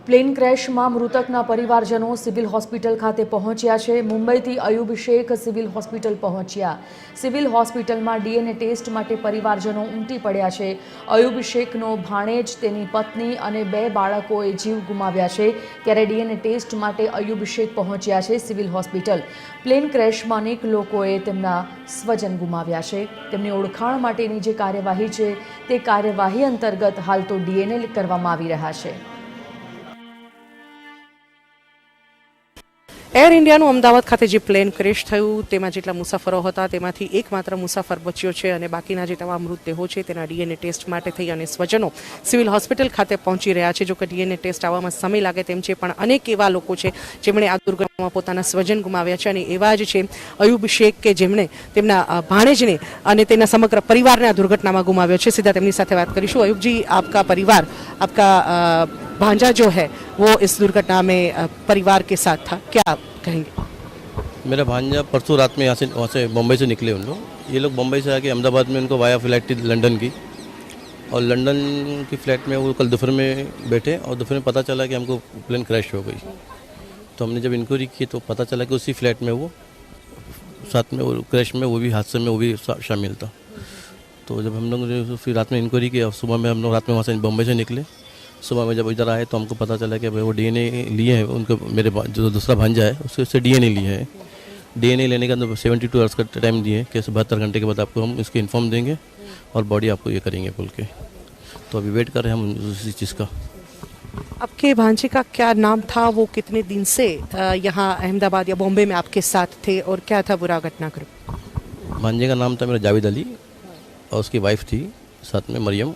Plane ક્રેશમાં મૃતકના પરિવારજનો civil hospital ખાતે પહોંચ્યા છે। મુંબઈથી અયુબ શેખ સિવિલ હોસ્પિટલ પહોંચ્યા। સિવિલ હોસ્પિટલમાં ડીએનએ ટેસ્ટ માટે પરિવારજનો ઉમટી પડ્યા છે। અયુબ શેખનો ભાણેજ, તેની પત્ની અને 2 બાળકોએ જીવ ગુમાવ્યા છે, ત્યારે ડીએનએ ટેસ્ટ માટે અયુબ શેખ પહોંચ્યા છે સિવિલ હોસ્પિટલ। પ્લેન ક્રેશમાં અનેક લોકોએ તેમના સ્વજન ગુમાવ્યા છે। તેમની ઓળખાણ માટેની જે કાર્યવાહી છે તે કાર્યવાહી અંતર્ગત હાલ તો ડીએનએ કરવામાં આવી રહ્યા છે। એર ઇન્ડિયાનું અમદાવાદ ખાતે જે પ્લેન ક્રેશ થયું તેમાં જેટલા મુસાફરો હતા તેમાંથી એકમાત્ર મુસાફર બચ્યો છે અને બાકીના જે તમામ મૃતદેહો છે તેના ડીએનએ ટેસ્ટ માટે થઈ અને સ્વજનો સિવિલ હોસ્પિટલ ખાતે પહોંચી રહ્યા છે। જો કે ડીએનએ ટેસ્ટ આવવામાં સમય લાગે તેમ છે, પણ અનેક એવા લોકો છે જેમણે આ દુર્ઘટનામાં પોતાના સ્વજન ગુમાવ્યા છે અને એવા જ છે અયુબ શેખ કે જેમણે તેમના ભાણેજને અને તેના સમગ્ર પરિવારને આ દુર્ઘટનામાં ગુમાવ્યો છે। સીધા તેમની સાથે વાત કરીશું। अयुब आपका परिवार, आपका भांजा जो है वो इस दुर्घटना में परिवार के साथ था, क्या आप कहेंगे? मेरा भांजा परसों रात में वहाँ से मुंबई से निकले उन लोग। ये लोग मुंबई से आके अहमदाबाद में उनको वाया फ्लाइट थी लंदन की, और लंदन की फ़्लाइट में वो कल दोपहर में बैठे और दोपहर में पता चला कि हमको प्लेन क्रैश हो गई। तो हमने जब इंक्वायरी की तो पता चला कि उसी फ्लाइट में वो साथ में वो क्रैश में वो भी हादसे में वो भी शामिल था। तो जब हम लोग ने फिर रात में इंक्वायरी की और सुबह में हम लोग रात में वहाँ से बम्बई से निकले। सुबह में जब इधर आए तो हमको पता चला कि भाई वो डीएनए लिए हैं उनके, मेरे जो दूसरा भांजा है उससे डीएनए लिए हैं। डीएनए लेने के अंदर 72 आवर्स का टाइम दिए कि 72 घंटे के बाद आपको हम इसको इन्फॉर्म देंगे और बॉडी आपको ये करेंगे बोल के। तो अभी वेट कर रहे हैं हम उसी चीज़ का। आपके भांजे का क्या नाम था? वो कितने दिन से यहाँ अहमदाबाद या बॉम्बे में आपके साथ थे और क्या था पूरा घटनाक्रम? भांजे का नाम था मेरा जावेद अली और उसकी वाइफ थी साथ में मरियम,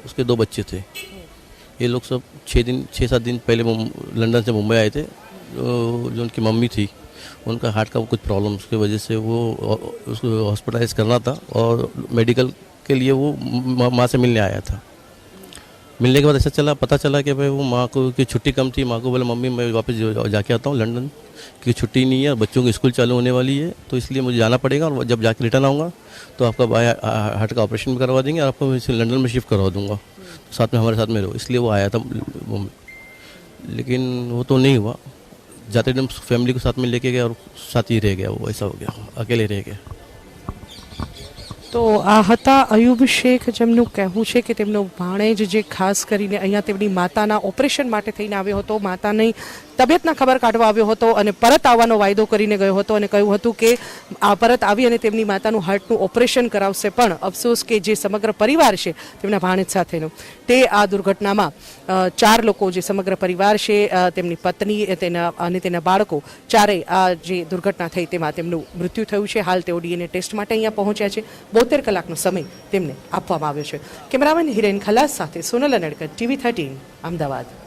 उसके 2 बच्चे थे। ये लोग सब 6-7 दिन पहले लंदन से मुंबई आए थे। जो उनकी मम्मी थी उनका हार्ट का कुछ प्रॉब्लम की वजह से वो उसको हॉस्पिटलाइज करना था और मेडिकल के लिए वो माँ से मिलने आया था। मिलने के बाद ऐसा पता चला कि भाई वो माँ को की छुट्टी कम थी। माँ को बोला मम्मी मैं वापस जाके आता हूँ लंदन, की छुट्टी नहीं है और बच्चों की स्कूल चालू होने वाली है, तो इसलिए मुझे जाना पड़ेगा और जब जाके रिटर्न आऊँगा तो आपका हार्ट का ऑपरेशन भी करवा देंगे और आपको लंदन में शिफ्ट करवा दूँगा, साथ में हमारे साथ में रहो। इसलिए वो आया था मुंबई, लेकिन वो तो नहीं हुआ। जाते टाइम फैमिली को साथ में लेके गया और साथ ही रह गया, वो ऐसा हो गया, अकेले रह गया। તો આ હતા અયુબ શેખ, જેમનું કહેવું છે કે તેમનો ભાણેજ જે ખાસ કરીને અહીંયા તેમની માતાના ઓપરેશન માટે થઈને આવ્યો હતો, માતાની તબિયતના ખબર કાઢવા આવ્યો હતો અને પરત આવવાનો વાયદો કરીને ગયો હતો અને કહ્યું હતું કે આ પરત આવી અને તેમની માતાનું હાર્ટનું ઓપરેશન કરાવશે, પણ અફસોસ કે જે સમગ્ર પરિવાર છે તેમના ભાણેજ સાથેનો તે આ દુર્ઘટનામાં 4 લોકો જે સમગ્ર પરિવાર છે, તેમની પત્ની અને તેના બાળકો ચારેય આ જે દુર્ઘટના થઈ તેમાં તેમનું મૃત્યુ થયું છે। હાલ તેઓ ડીએનએ ટેસ્ટ માટે અહીંયા પહોંચ્યા છે। 72 કલાકનો સમય તેમને આપવામાં આવ્યો છે। કેમેરામેન હિરેન ખલાસ સાથે સોનલ અનડકર, TV13 અમદાવાદ।